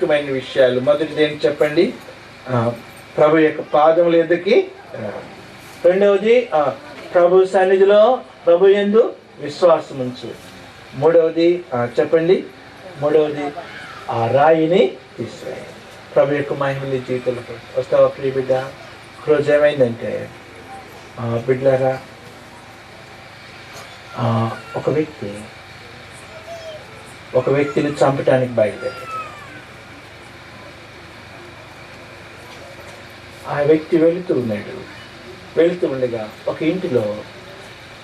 ప్రాముఖ్యమైన విషయాలు. మొదటిది ఏంటి చెప్పండి? ప్రభు యొక్క పాదముల ఎదుకి. రెండవది ప్రభు సన్నిధిలో ప్రభు యందు విశ్వాసం ఉంచు. మూడవది చెప్పండి, మూడవది ఆ రాయిని తీసివేయి. ప్రభు యొక్క మహిమని జీవితంలో వస్తావా ప్రియ బిడ్డ? రోజు ఏమైందంటే బిడ్డలారా, ఒక వ్యక్తిని చంపటానికి బయలుదేరాడు. ఆ వ్యక్తి వెళుతూ ఉండగా ఒక ఇంటిలో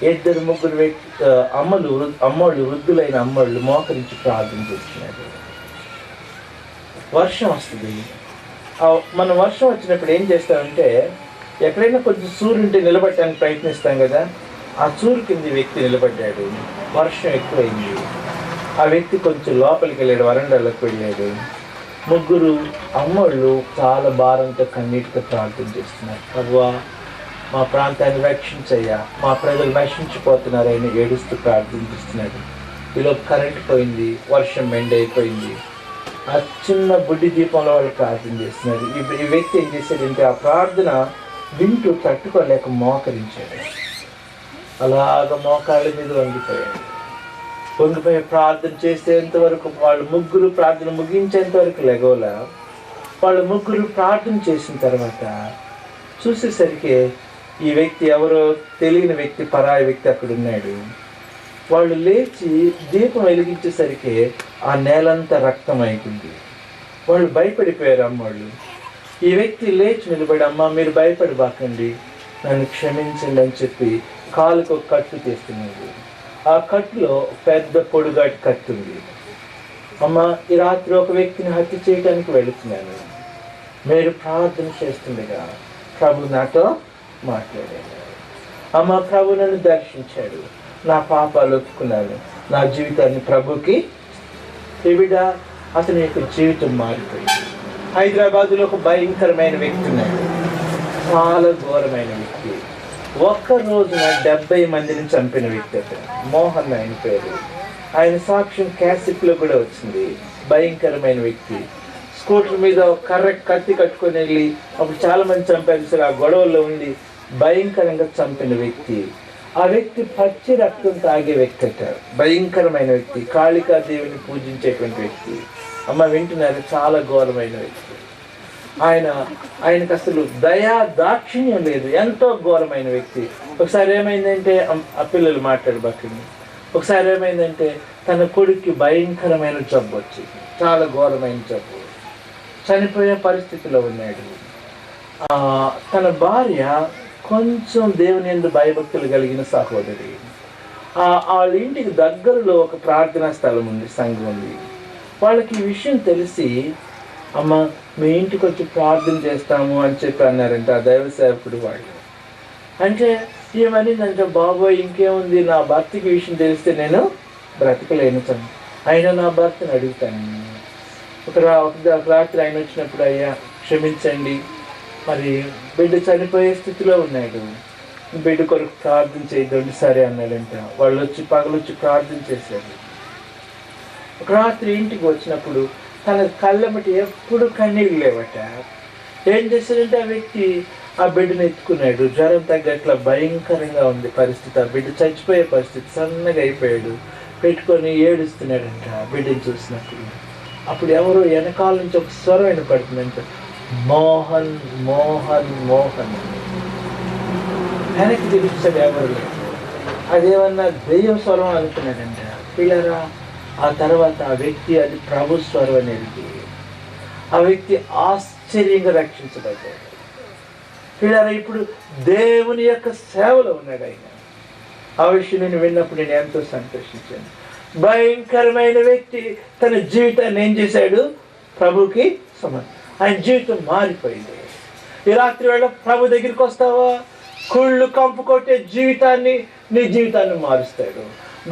2-3 అమ్మోళ్ళు వృద్ధులైన అమ్మోళ్ళు మోకరించి ప్రార్థన చేస్తున్నారు. వర్షం వస్తుంది. మనం వర్షం వచ్చినప్పుడు ఏం చేస్తామంటే, ఎక్కడైనా కొంచెం సూర్యుంటే నిలబడటానికి ప్రయత్నిస్తాం కదా. ఆ సూర్యు కింద వ్యక్తి నిలబడ్డాడు. వర్షం ఎక్కువైంది. ఆ వ్యక్తి కొంచెం లోపలికి వెళ్ళాడు, వరండాలోకి వెళ్ళాడు. 3 అమ్మోళ్ళు చాలా భారంతో కన్నీటితో ప్రార్థన చేస్తున్నారు. ప్రభువా, మా ప్రాంతాన్ని రక్షించయ్యా, మా ప్రజలు నశించిపోతున్నారని ఏడుస్తూ ప్రార్థన చేస్తున్నాడు. ఈలో కరెంట్ పోయింది, వర్షం మెండైపోయింది. ఆ చిన్న బుడ్డి దీపంలో వాళ్ళు ప్రార్థన చేస్తున్నారు. ఈ వ్యక్తి ఏం చేశాడంటే, ఆ ప్రార్థన వింటూ తట్టుకోలేక మోకరించాడు. అలాగ మోకాళ్ళ మీద వంగిపోయి ప్రార్థన చేసేంతవరకు, వాళ్ళు 3 ప్రార్థన ముగించేంతవరకు లెగవల. వాళ్ళు 3 ప్రార్థన చేసిన తర్వాత చూసేసరికి ఈ వ్యక్తి ఎవరో తెలియని వ్యక్తి, పరాయి వ్యక్తి అక్కడ ఉన్నాడు. వాళ్ళు లేచి దీపం వెలిగించేసరికి ఆ నేలంతా రక్తం అయిపోయింది. వాళ్ళు భయపడిపోయారు అమ్మోళ్ళు. ఈ వ్యక్తి లేచి నిలబడి, అమ్మ మీరు భయపడిబాకండి, నన్ను క్షమించండి అని చెప్పి కాలుకు ఒక కట్టు తీస్తున్నాడు. ఆ కట్టులో పెద్ద పొడుగాటి కట్టు ఉంది. అమ్మ, ఈ రాత్రి ఒక వ్యక్తిని హత్య చేయడానికి వెళుతున్నాను. మీరు ప్రార్థన చేస్తుండగా ప్రభు నాతో మాట్లాడాడు. అమ్మ, ప్రభు నన్ను దర్శించాడు, నా పాపాలు ఒప్పుకున్నాను, నా జీవితాన్ని ప్రభుకి. బిడ్డ, అతని యొక్క జీవితం మారిపోయింది. హైదరాబాదులో ఒక భయంకరమైన వ్యక్తి ఉన్నాడు, చాలా ఘోరమైన వ్యక్తి. ఒక్క రోజున 70 మందిని చంపిన వ్యక్తి అతను. మోహన్ ఆయన పేరు. ఆయన సాక్ష్యం క్యాసెట్లో కూడా వచ్చింది. భయంకరమైన వ్యక్తి. స్కూటర్ మీద కత్తి కట్టుకొని వెళ్ళి అప్పుడు చాలా మంది చంపారు సార్. ఆ గొడవల్లో ఉండి భయంకరంగా చంపిన వ్యక్తి. ఆ వ్యక్తి పచ్చి రక్తం తాగే వ్యక్తి అట. భయంకరమైన వ్యక్తి, కాళికాదేవిని పూజించేటువంటి వ్యక్తి. అమ్మ వింటున్నారు, చాలా ఘోరమైన వ్యక్తి. ఆయనకు అసలు దయా దాక్షిణ్యం లేదు, ఎంతో ఘోరమైన వ్యక్తి. ఒకసారి ఏమైందంటే, ఆ పిల్లలు మాట్లాడబాకండి. ఒకసారి ఏమైందంటే, తన కొడుక్కి భయంకరమైన జబ్బు వచ్చింది, చాలా ఘోరమైన జబ్బు. చనిపోయే పరిస్థితిలో ఉన్నాడు. తన భార్య కొంచెం దేవుని యందు భయభక్తులు కలిగిన సహోదరి. వాళ్ళ ఇంటికి దగ్గరలో ఒక ప్రార్థనా స్థలం ఉంది, సంఘం ఉంది. వాళ్ళకి ఈ విషయం తెలిసి, అమ్మ మీ ఇంటికి వచ్చి ప్రార్థన చేస్తాము అని చెప్పి అన్నారంట ఆ దైవ సేవకుడు వాళ్ళు. అంటే ఏమనిందంటే, బాబోయ్ ఇంకేముంది, నా భర్తకి విషయం తెలిస్తే నేను బ్రతకలేను, అయినా నా భర్తను అడుగుతాను. ఒక రాత్రి ఆయన వచ్చినప్పుడు, అయ్యా క్షమించండి, మరి బిడ్డ చనిపోయే స్థితిలో ఉన్నాడు, బిడ్డ కొరకు ప్రార్థన చేయద్దండి. సరే అన్నాడంట. వాళ్ళు వచ్చి పగలొచ్చి ప్రార్థన చేశారు. ఒక రాత్రి ఇంటికి వచ్చినప్పుడు తన కళ్ళమటి ఎప్పుడు కన్నీళ్ళు లేవట. ఏం చేశాడంటే, ఆ వ్యక్తి ఆ బిడ్డను ఎత్తుకున్నాడు. జ్వరం తగ్గట్లా భయంకరంగా ఉంది పరిస్థితి. ఆ బిడ్డ చచ్చిపోయే పరిస్థితి, సన్నగా అయిపోయాడు. పెట్టుకొని ఏడుస్తున్నాడంట బిడ్డను చూసినప్పుడు. అప్పుడు ఎవరో వెనకాల నుంచి ఒక స్వరం వినపడుతుందంట, మోహన్ మోహన్ మోహన్. వెనక్కి తిరిగిస్తాడు, ఎవరు లేదు. అదేమన్నా దెయ్యం స్వరం అనుకున్నాడంట. పిల్లరా, ఆ తర్వాత ఆ వ్యక్తి అది ప్రభు స్వరం అనేది, ఆ వ్యక్తి ఆశ్చర్యంగా రక్షించబడ్డాడు. పిల్లరా, ఇప్పుడు దేవుని యొక్క సేవలో ఉన్నాడు ఆయన. ఆ విషయం నేను విన్నప్పుడు నేను ఎంతో సంతోషించాను. భయంకరమైన వ్యక్తి తన జీవితాన్ని ఏం చేశాడు, ప్రభుకి ఆయన జీవితం మారిపోయింది. ఈ రాత్రి వేళ ప్రభు దగ్గరికి వస్తావా, కుళ్ళు కంపు కొట్టే నీ జీవితాన్ని మారుస్తాడు.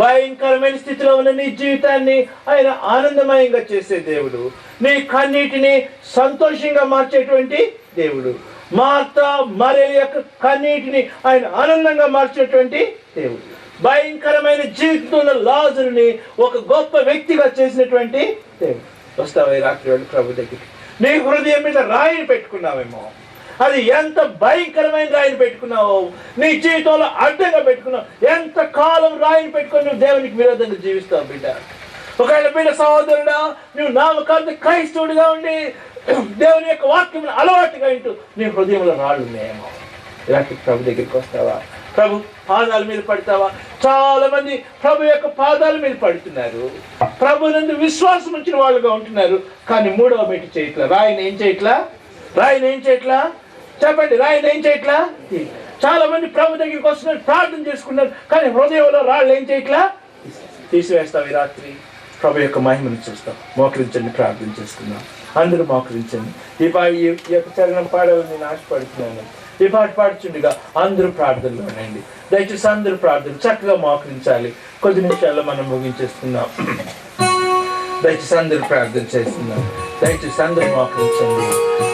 భయంకరమైన స్థితిలో ఉన్న నీ జీవితాన్ని ఆయన ఆనందమయంగా చేసే దేవుడు. నీ కన్నీటిని సంతోషంగా మార్చేటువంటి దేవుడు. మార్తా మరియ యొక్క కన్నీటిని ఆయన ఆనందంగా మార్చేటువంటి దేవుడు. భయంకరమైన జీవితంలో లాజరుని ఒక గొప్ప వ్యక్తిగా చేసినటువంటి దేవుడు. వస్తావా ఈ రాత్రి వేళ ప్రభు దగ్గరికి? నీ హృదయం మీద రాయిని పెట్టుకున్నావేమో, అది ఎంత భయంకరమైన రాయిని పెట్టుకున్నావు, నీ జీవితంలో అడ్డంగా పెట్టుకున్నావు. ఎంత కాలం రాయిని పెట్టుకొని నువ్వు దేవునికి విరోధంగా జీవిస్తావు బిడ్డ? ఒకవేళ బిడ్డ సహోదరుడా, నువ్వు నామకాంత క్రైస్తవుడిగా ఉండి దేవుని యొక్క వాక్యం అలవాటుగా వింటూ నీ హృదయంలో రాళ్ళు ఉన్నాయేమో, ఇలాంటి ప్రభు దగ్గరికి వస్తావా? ప్రభు పాదాల మీద పడతావా? చాలా మంది ప్రభు యొక్క పాదాల మీద పడుతున్నారు, ప్రభు నందు విశ్వాసం ఉంచిన వాళ్ళుగా ఉంటున్నారు, కానీ మూడవ మెట్టు చేయట్లా. రాయిని ఏం చేయట్లా? రాయిని ఏం చేయట్లా? చెప్పండి, రాయిని ఏం చేయట్లా? చాలా మంది ప్రభు దగ్గరికి వస్తున్నారు, ప్రార్థన చేసుకున్నారు, కానీ హృదయంలో రాళ్ళు ఏం చేయట్లా? తీసివేస్తావు. ఈ రాత్రి ప్రభు యొక్క మహిమను చూస్తాం. మోకరించండి, ప్రార్థన చేసుకుందాం. అందరూ మోకరించండి. ఈ యొక్క చరణం పాడాలని నేను ఆశపడుతున్నాను. ఈ పాట పాడుచుండగా అందరూ ప్రార్థనలో ఉండండి. దయచేసి అందరూ ప్రార్థన చక్కగా మోకరించాలి. కొద్ది నిమిషాల్లో మనం ముగించేస్తున్నాం. దయచేసి అందరూ ప్రార్థన చేస్తున్నాం. దయచేసి అందరూ మోకరించండి.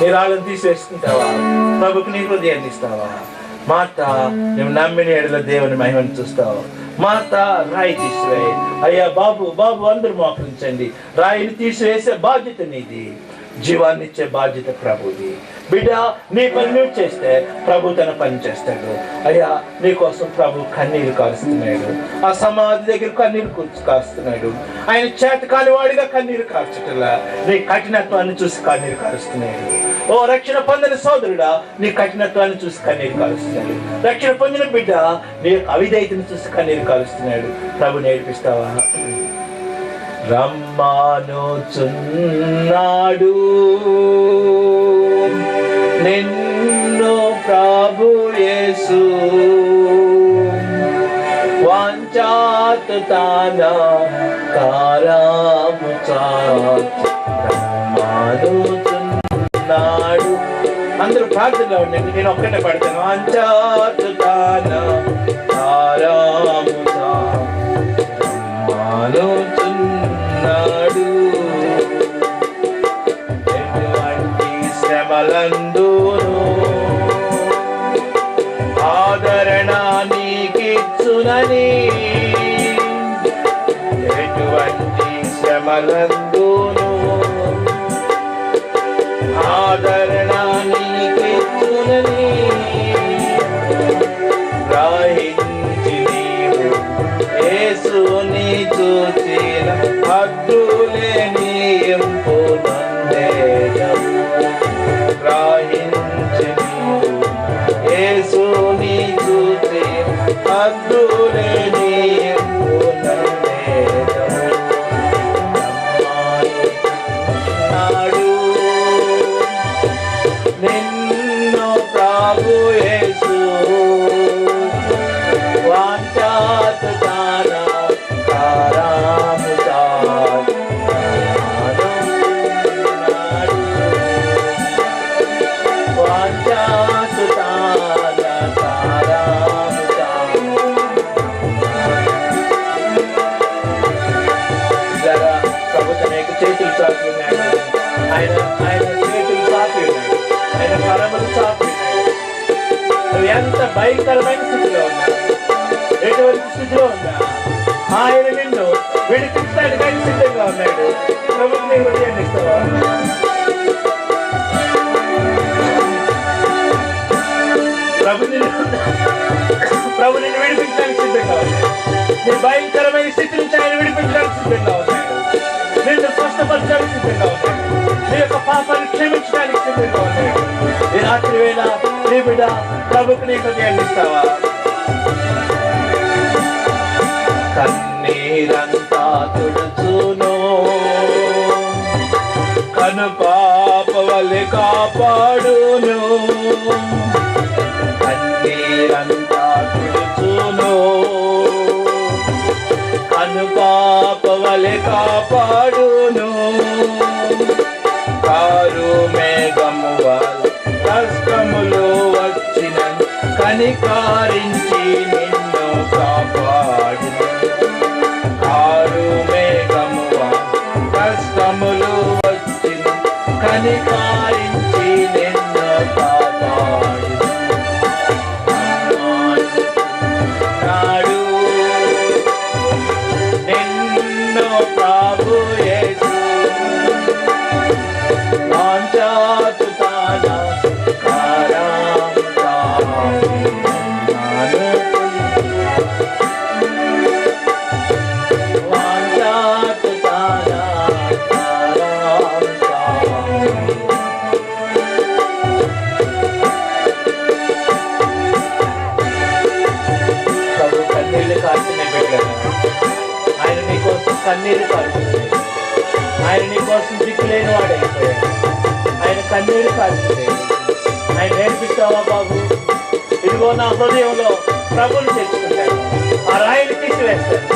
నీ రాళ్ళని తీసివేసుకుంటావా? ప్రభుకి నీ హృదయాన్ని ఇస్తావా? మాట నువ్వు నమ్మిన ఎడల దేవుని మహిమను చూస్తావు. మాట రాయి తీసివేయి. అయ్యా బాబు అందరూ మోకరించండి. రాయిని తీసివేసే బాధ్యత నీది, జీవాన్ని ఇచ్చే బాధ్యత ప్రభుది. బిడ్డ, నీ పని నువ్వు చేస్తే ప్రభు తన పని చేస్తాడు. అయ్యా, నీకోసం ప్రభు కన్నీరు కారుస్తున్నాడు. ఆ సమాధి దగ్గర కన్నీరు కారుస్తున్నాడు. ఆయన చేతకాని వాడిగా కన్నీరు కార్చటలా, నీ కఠినత్వాన్ని చూసి కన్నీరు కారుస్తున్నాడు. ఓ రక్షణ పొందిన సోదరుడా, నీ కఠినత్వాన్ని చూసి కన్నీరు కారుస్తున్నాడు. రక్షణ పొందిన బిడ్డ, నీ యొక్క అవిధేయతను చూసి కన్నీరు కారుస్తున్నాడు. ప్రభు నేర్పిస్తావా? రమ్మానుచున్నాడు నిన్ను ప్రభు యేసు, వాంఛాతుతాన కారము రమ్మానుచున్నాడు. అందరూ ప్రార్థనలో ఉండండి, నేను ఒక్కటే పడతాను. వాంఛాతుతాన కారము రమ్మానుచున్నాడు. ఎటువంటి శ్రమలందును ఆదరణ నీకిచ్చునని, ఎటువంటి శ్రమలందును ఆదరణ నీకిచ్చునని గ్రహించి నీవు యేసుని చూచిన హద్దులే నీయింపు నందేయము. గ్రహించి నీవు యేసుని చూచిన హద్దులే నీయింపు నందేయము. నాడు నిన్ను ప్రభు యేసు, వాంఛాతుతాన కారము వాంఛాతుతాన కారము. జరా ప్రభు తన యొక్క చేతులు చాపి ఉన్నాడు. ఆయన చేతులు చాపి ఉన్నాడు. ఆయన కరములు చాపి ఉన్నాడు. నువ్వు ఎంత భయంకరమైన స్థితిలో ఉన్నావు, ఎటువంటి స్థితిలో ఉన్నా ఆయన నిన్ను విడిపించడానికి ఆయన సిద్ధంగా ఉన్నాడు. ప్రభుకి నీ హృదయాన్ని ఇస్తావా? ప్రభు నిన్ను విడిపించడానికి సిద్ధంగా ఉన్నాడు. నీ భయంకరమైన స్థితి నుంచి ఆయన విడిపించడానికి సిద్ధంగా ఉన్నాడు. నిన్ను స్వస్థపరచడానికి సిద్ధంగా ఉన్నాడు. నీ యొక్క పాపాన్ని క్షమించడానికి సిద్ధంగా ఉన్నాడు. ఈ రాత్రి వేళ నీ బిడ్డ ప్రభుకి నీ హృదయాన్ని ఇస్తావా? కన్నీరంతా తుడుచును, కను పాప వలె కాపాడును. కన్నీరంతా తుడుచును, కను పాప వలె కాపాడును. కారు మేఘము వలె కష్టములు వచ్చిన కనికరించి నిన్ను కాపాడును. కారు మేఘము కష్టములు వచ్చిన కనికరించి నిన్ను కాపాడును. నాడు నిన్ను ప్రభు యేసు, కన్నీరు కాల్చుతాయి. ఆయన నీ కోసం దిక్కులేని వాడైపోయాడు. ఆయన కన్నీరు కాల్చుతాయి. ఆయన నేర్పిస్తావా బాబు? ఇదిగో నా హృదయంలో ప్రభువుని తెచ్చుకుంటాను. ఆ రాయిని తీసివేస్తాను.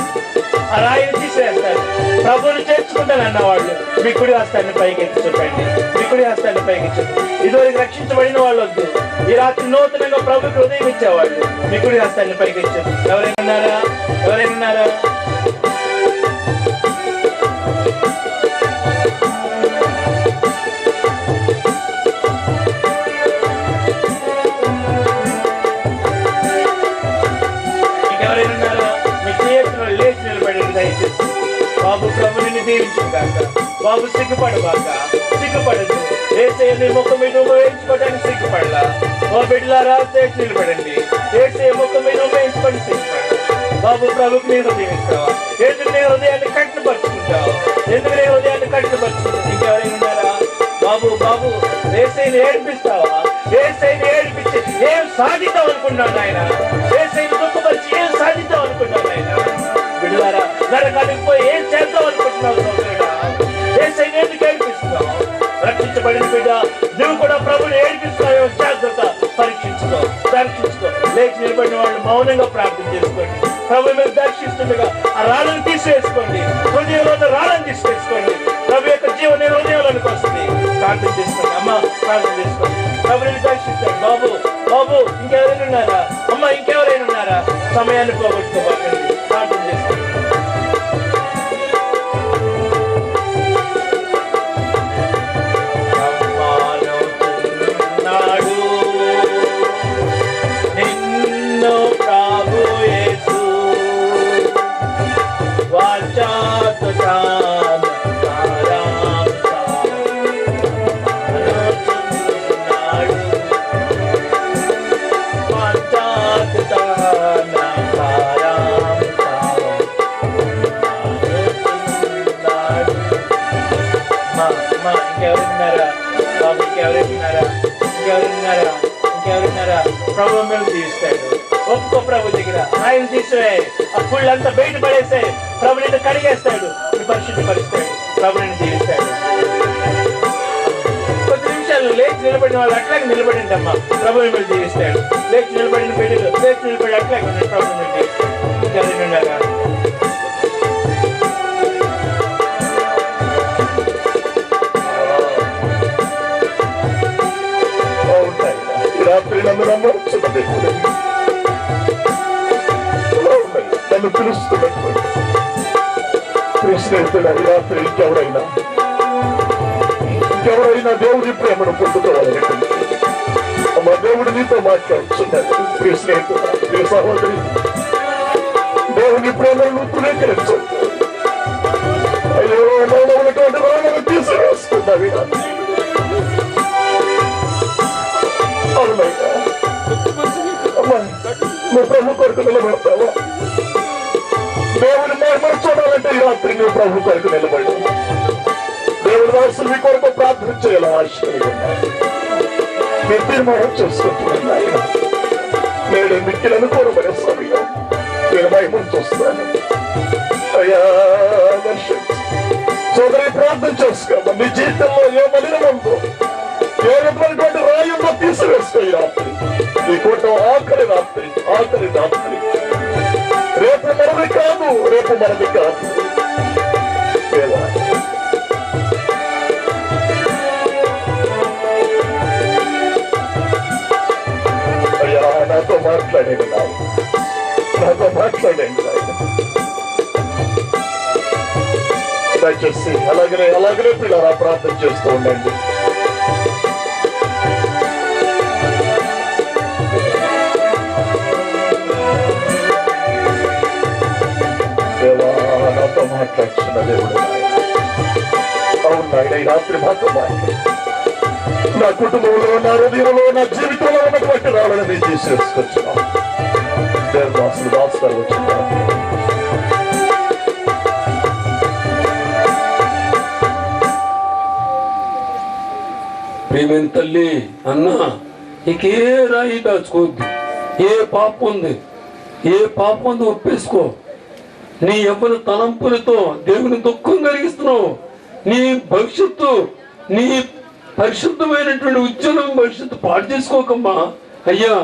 ఆ రాయిని తీసివేస్తాను. ప్రభువుని చేర్చుకుంటాను అన్నవాళ్ళు మీ కుడి హస్తాన్ని పైకెత్తి చూపండి. మీ కుడి హస్తాన్ని పైకెత్తి. ఇదివరకు రక్షించబడిన వాళ్ళు వద్దు. ఈ రాత్రి నూతనంగా ప్రభుకి హృదయం ఇచ్చేవాళ్ళు మీ కుడి హస్తాన్ని పైకెత్తి. ఎవరైనా ఉన్నారా? ఎవరైనా ఉన్నారా? బాబు ప్రభుని దీవించుగాక. బాబు సిగ్గుపడబాక, సిగ్గుపడదు. ఏసయ్య నీ ముఖం మీద వేయించుకోవడానికి సిగ్గుపడలా. ఓ బిడ్డలారా చేసి నిలబడండి. ఏసయ్య ముఖం మీద వేయించుకొని సిగ్గుపడ. బాబు ప్రభుకి నీ హృదయం ఇస్తావా? ఎందుకు నీ హృదయాన్ని కట్టుపరుచుకుంటావు? ఎందుకు నీ హృదయాన్ని కట్టుపరుచుకుంటావు? ఇంకెవరైనా ఉన్నారా? బాబు బాబు ఏసయ్యని ఏడిపిస్తావా? ఏసయ్యని ఏడిపించి ఏం సాధిద్దాం అనుకున్నాడు ఆయన. ఏసయ్యని దుఃఖపరిచి ఏం సాధిద్దాం అనుకున్నాడు ఆయన. బిడ్డలారా నరకానికి పోయి ఏం చేద్దాం అనుకుంటున్నావు? ఏసయ్యని ఎందుకు ఏడిపిస్తున్నావు? రక్షించబడిన బిడ్డ నువ్వు కూడా ప్రభుని ఏడిపిస్తున్నావు. జాగ్రత్త, పరీక్షించుకో, దర్శించుకో. లేచి నిలబడిన వాళ్ళు మౌనంగా ప్రార్థన చేసుకోండి. ప్రభు మీరు దర్శిస్తుండగా ఆ రాళ్ళను తీసివేసుకోండి. హృదయంలో ఉన్న రాళ్ళను తీసివేసుకోండి. ప్రభు యొక్క జీవన హృదయంలోనికి వస్తుంది. ప్రార్థన చేసుకోండి. అమ్మ ప్రార్థన చేసుకోండి. ప్రభుని దర్శిస్తాడు. బాబు బాబు ఇంకెవరైనా ఉన్నారా? అమ్మ ఇంకెవరైనా ఉన్నారా? సమయాన్ని పోగొట్టుకోబట్టండి. ప్రార్థన చేసుకోండి. ఇంకెవరున్నారా? ప్రభు మేము తీస్తాడు. ఒక్కో ప్రభు దగ్గర ఆయన తీసే ఆ పుళ్ళంతా బయట పడేస్తాయి. ప్రభు నిన్ను కడిగేస్తాడు, పరిశుద్ధపరుస్తాడు. ప్రభు నిన్ను తీస్తాడు. కొద్ది నిమిషాలు లేచి నిలబడిన వాళ్ళు అట్లాగే నిలబడింది అమ్మా. ప్రభు మిమ్మల్ని తీస్తాడు. లేచి నిలబడిన బిడ్డలు లేచి నిలబడి అట్లాగే ఉన్నాడు. ప్రభు నుండి ఇంకెవరున్నారా? నన్ను పిలుస్తున్నటువంటి స్నేహితుడు రాత్రి ఇంకెవరైనా దేవుడి ప్రేమను పొందుకోవాలనుకుంటే మా దేవుడు నీతో మాట్లాడుతున్నాడు. ప్రియ స్నేహితుడు, ప్రియ సహోదరి, దేవుని ప్రేమను నువ్వు తులేకరించు. అయ్యో ఉన్నటువంటి వాళ్ళను తీసివేస్తున్నావి. అవునయ్యా, అమ్మా నువ్వు ప్రభు కొరకు నిలబడతావా? దేవుని మహిమను చూడాలంటే ఈ రాత్రి నువ్వు ప్రభు కొరకు నిలబడి దేవుడి వాసులు మీ కొరకు ప్రార్థన చేయాలి. ఆశ్చర్యంగా మీ తీర్మానం చేసుకుంటున్నాయి. నేను మిక్కిలను కోరబడే సమయం నేను మహిమను చూస్తాను. అయ్యా దర్శించు సోదరి, ప్రార్థన చేసుకోమా. నీ జీవితంలో ఏ మలినం ఉందో, ఏ రకమైనటువంటి రాయుందో తీసివేసుకో. ఈ రాత్రి నీ కూటం ఆఖరి రాత్రి, ఆఖరి రాత్రి. రేపు మనది కాదు, రేపు మనది కాదు. అయ్యా నాతో మాట్లాడేది నాయన, నాతో మాట్లాడేది నాయన. దయచేసి అలాగనే పిల్లరా ప్రార్థన చేస్తూ ఉండండి. నాతో మాట్లాడుతున్న దేవుడు అవును నాయన, ఈ రాత్రి మాతో మాట్లాడు. నా కుటుంబంలో, నా హృదయంలో, నా జీవితంలో ఉన్నటువంటి రాళ్ళని నేను తీసేసుకొచ్చున్నాం. దేవదాసులు దాసు గారు వచ్చిన్నారు. ప్రేమైన తల్లి అన్న, నీకే రాయి దాచుకోవద్దు. ఏ పాపం ఉంది ఒప్పేసుకో. నీ యవ్వన తలంపులతో దేవుని దుఃఖం కలిగిస్తున్నావు. నీ భవిష్యత్తు, నీ పరిశుద్ధమైనటువంటి ఉజ్వలం భవిష్యత్తు పాటు చేసుకోకమ్మా. అయ్యా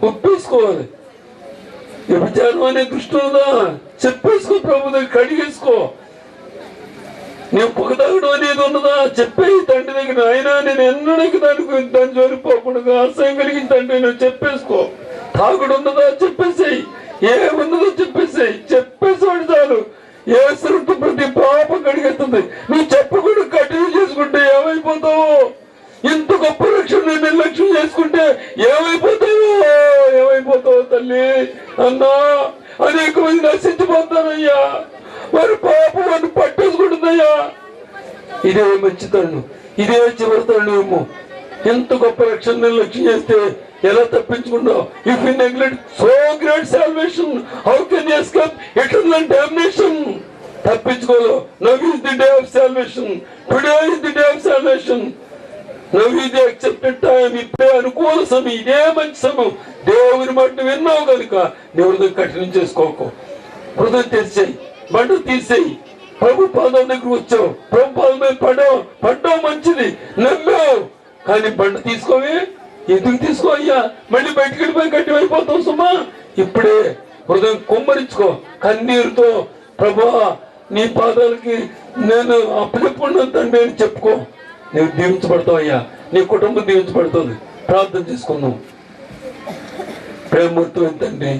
ఒప్పేసుకోవాలి. వ్యభిచారం అనే దృష్టి ఉందా, చెప్పేసుకో, ప్రభు దగ్గర కడిగేసుకో. నువ్వు పొగ తాగడం అనేది ఉన్నదా, చెప్పేయి తండ్రి దగ్గర. అయినా నేను ఎన్నడానికి దాని జోలిపోకుండా అసహ్యం కలిగింది తండ్రి, నువ్వు చెప్పేసుకో. తాగుడు ఉన్నదా, చెప్పేసేయి. ఏమున్నదో చెప్పేసేయి. చెప్పేసేవాడు చాలు. ఏ సరుకు ప్రతి పాపం కడిగేస్తుంది. నువ్వు చెప్పకుండా కంటిన్యూ చేసుకుంటే ఏమైపోతావు? ఇంత గొప్ప రక్షణ నిర్లక్ష్యం చేసుకుంటే ఏమైపోతావు తల్లి అన్నా? అనేక మంది నశించిపోతారయ్యా. వారి పాపం వారిని పట్టేసుకుంటుందయ్యా. ఇదే మంచి తరుణం, ఇదే చివరి తరుణమేమో. ఎంత గొప్ప రక్షణ నిర్లక్ష్యం చేస్తే ఎలా తప్పించుకున్నావు? If you neglect so great salvation, how can you escape eternal domination? తప్పించుకోలేవు. Now is the day of salvation. Today is the day of salvation. Now is the accepted time. ఇప్పుడే అనుకూల సమయం, ఇదే మంచి సమయం. దేవుని మాట విన్నావు కనుక దేవుడి కఠినం చేసుకోకు. హృదయం తెరిచేయి, బండ తీసేయి. ప్రభు పాదం దగ్గర వచ్చావు, ప్రభు పాదం మీద పడ్డావు మంచిది, నమ్మావు. కానీ బండ తీసుకోవే. ఎందుకు తీసుకో అయ్యా? మళ్ళీ బయటికి వెళ్ళిపోయి గట్టి అయిపోతావు సుమా. ఇప్పుడే హృదయం కుమ్మరించుకో, కన్నీరుతో ప్రభువా నీ పాదాలకి నేను అప్పచెప్పుకున్నాను తండ్రి అని చెప్పుకో. నువ్వు దీవించబడతావు అయ్యా, నీ కుటుంబం దీవించబడుతుంది. ప్రార్థన చేసుకున్నాం. ప్రేమతో తండ్రి,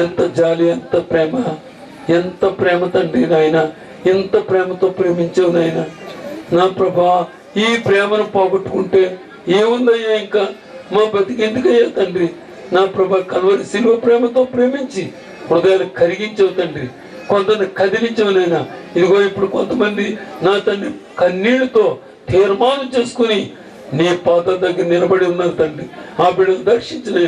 ఎంత జాలి, ఎంత ప్రేమ, ఎంత ప్రేమ తండ్రి నాయన. ఎంత ప్రేమతో ప్రేమించావు నాయన. నా ప్రభా ఈ ప్రేమను పోగొట్టుకుంటే ఏముందయ్యా ఇంకా? మా బతికెందుకయ్యా తండ్రి? నా ప్రభా కల్వరి శిలువ ప్రేమతో ప్రేమించి హృదయాలు కరిగించవు తండ్రి. కొంతమంది కదిలించవు నాయన. ఇదిగో ఇప్పుడు కొంతమంది నా తండ్రి కన్నీళ్లతో తీర్మానం చేసుకుని నీ పాద దగ్గర నిలబడి ఉన్నారు తండ్రి. ఆ బిడ్డను దర్శించిన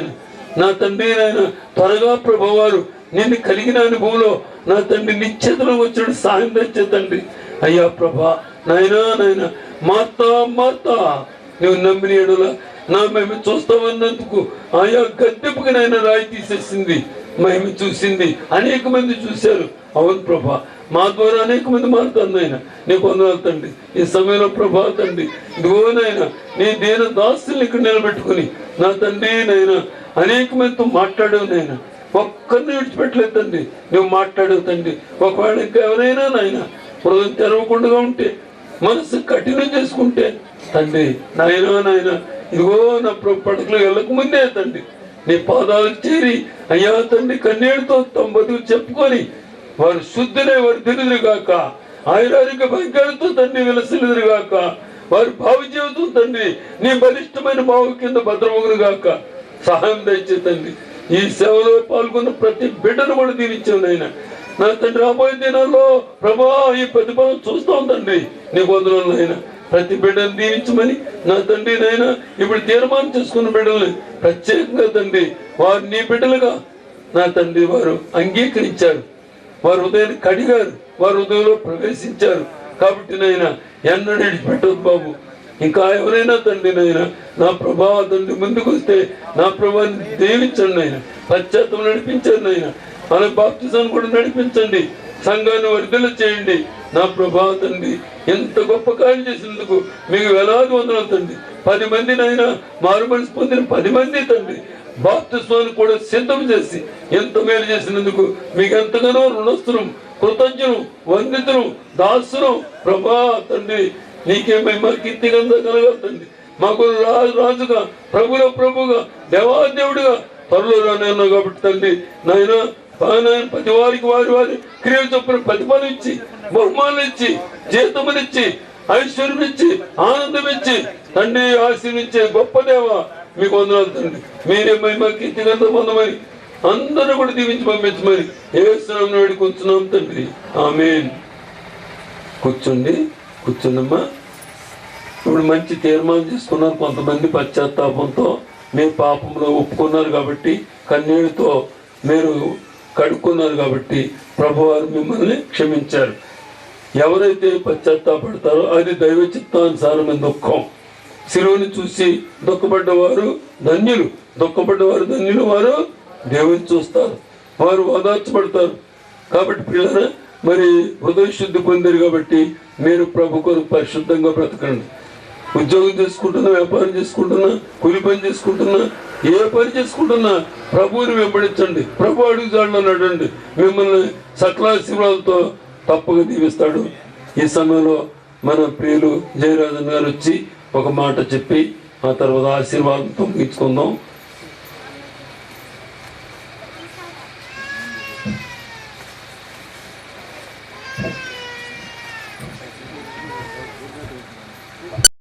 నా తండ్రి నాయన. త్వరగా ప్రభువారు నిన్ను కలిగిన అనుభవంలో నా తండ్రి నిశ్చేతలో వచ్చిన సాయం తెచ్చే తండ్రి. అయ్యా ప్రభా నాయనా మార్తా నువ్వు నమ్మిన ఎడల నా మేము చూస్తామన్నందుకు ఆయా గద్దెపుకి నాయన రాయి తీసేసింది. మేము చూసింది అనేక మంది చూశారు. అవును ప్రభా, మా ద్వారా అనేక మంది మారుతారు నాయన. నీకు వందనాలు తండ్రి. ఈ సమయంలో ప్రభా తండ్రి, ఇదిగో నాయన నీ దేన దాస్తుల్ని ఇక్కడ నిలబెట్టుకుని నా తండ్రి నాయన అనేక మందితో మాట్లాడావు నాయన. ఒక్కరిని విడిచిపెట్టలేదు తండ్రి, నువ్వు మాట్లాడావు తండ్రి. ఒకవేళ ఇంకా ఎవరైనా నాయన హృదయం తెరవకుండా ఉంటే, మనసు కఠినం చేసుకుంటే తండ్రి నాయన ఇదిగో నా పడకలు వెళ్ళక ముందే తండ్రి నీ పాదాలకు చేరి అయ్యా తండ్రి కన్నీళ్ళతో తమ బతుకు చెప్పుకొని వారు శుద్ధులే వారు తిరుగుగాక, ఆయురారోగ్య భాగ్యాలతో తండ్రి విలసిలుగాక, వారి భావి జీవితం తండ్రి నీ బలిష్టమైన బావు కింద భద్రమగును గాక. సహాయం దయచే తండ్రి. ఈ సేవలో పాల్గొన్న ప్రతి బిడ్డను కూడా దీవించావు నాయన. నా తండ్రి రాబోయే దినాల్లో ప్రభా ఈ ప్రతిఫలం చూస్తాం తండ్రి. నీకు వందనాలు నాయన. ప్రతి బిడ్డను దీవించమని నా తండ్రి నాయన ఇప్పుడు తీర్మానం చేసుకున్న బిడ్డల్ని ప్రత్యేకంగా తండ్రి వారు నీ బిడ్డలుగా నా తండ్రి వారు అంగీకరించారు. వారు హృదయాన్ని కడిగారు, వారు హృదయంలో ప్రవేశించారు. కాబట్టి నాయన ఎన్నడూ విడిచిపెట్టదు బాబు. ఇంకా ఎవరైనా తండ్రి నాయన నా ప్రభా తండ్రి ముందుకు వస్తే నా ప్రభాని దీవించండి నాయన. పశ్చాత్తం నడిపించండి నాయన. మన బాప్తిజాన్ని కూడా నడిపించండి. సంఘాన్ని వర్ధల చేయండి. నా ప్రభా తండ్రి ఎంత గొప్ప కార్యం చేసినందుకు మీకు వేలాది వందనాలు తండ్రి. 10 మంది నాయన మారు మనసు పొందిన 10 మంది తండ్రి బాప్తిస్వాన్ని కూడా సిద్ధం చేసి ఎంత మేలు చేసినందుకు మీకు ఎంతగానో రుణస్థులం, కృతజ్ఞులు, వందితులు, దాసులు. ప్రభా తండ్రి నీకే మహిమ కీర్తి కలగాలి తండ్రి. మాకు రాజుగా ప్రభులో ప్రభుగా దేవాదేవుడిగా త్వరలో రాను కాబట్టి తండ్రి నాయన ప్రతి వారికి వారి క్రియలు చొప్పున ప్రతిఫలం ఇచ్చి, బహుమానం ఇచ్చి, జీతమునిచ్చి, ఐశ్వర్యం ఇచ్చి, ఆనందం ఇచ్చి తండ్రి ఆశీర్వించే గొప్ప దేవ మీకు వందనాలు తండ్రి. మీరే మహిమ కీర్తి పొందమని అందరూ కూడా దీవించి పంపించమని యేసునామమున వేడుకొంచున్నాం తండ్రి. ఆమేన్. కూర్చోండమ్మా. ఇప్పుడు మంచి తీర్మానం చేసుకున్నారు. కొంతమంది పశ్చాత్తాపంతో మీరు పాపంలో ఒప్పుకున్నారు కాబట్టి, కన్నీళ్ళతో మీరు కడుక్కున్నారు కాబట్టి ప్రభువారు మిమ్మల్ని క్షమించారు. ఎవరైతే పశ్చాత్తాపడతారో అది దైవ చిత్తానుసారమైన దుఃఖం. శిలువను చూసి దుఃఖపడ్డవారు ధన్యులు. దుఃఖపడ్డవారు ధన్యులు, వారు దేవుని చూస్తారు, వారు ఓదార్చబడతారు. కాబట్టి పిల్లలు మరి హృదయ శుద్ధి పొందారు కాబట్టి మీరు ప్రభు కొరకు పరిశుద్ధంగా బ్రతకండి. ఉద్యోగం చేసుకుంటున్నా, వ్యాపారం చేసుకుంటున్నా, కూలి పని చేసుకుంటున్నా, ఏ పని చేసుకుంటున్నా ప్రభువుని వెంబడించండి. ప్రభు అడుగుజాడలో నడండి. మిమ్మల్ని సకల ఆశీర్వాదాలతో తప్పక దీవిస్తాడు. ఈ సమయంలో మన ప్రియులు జయరాజన్ గారు వచ్చి ఒక మాట చెప్పి ఆ తర్వాత ఆశీర్వాదంతో ముగించుకుందాం.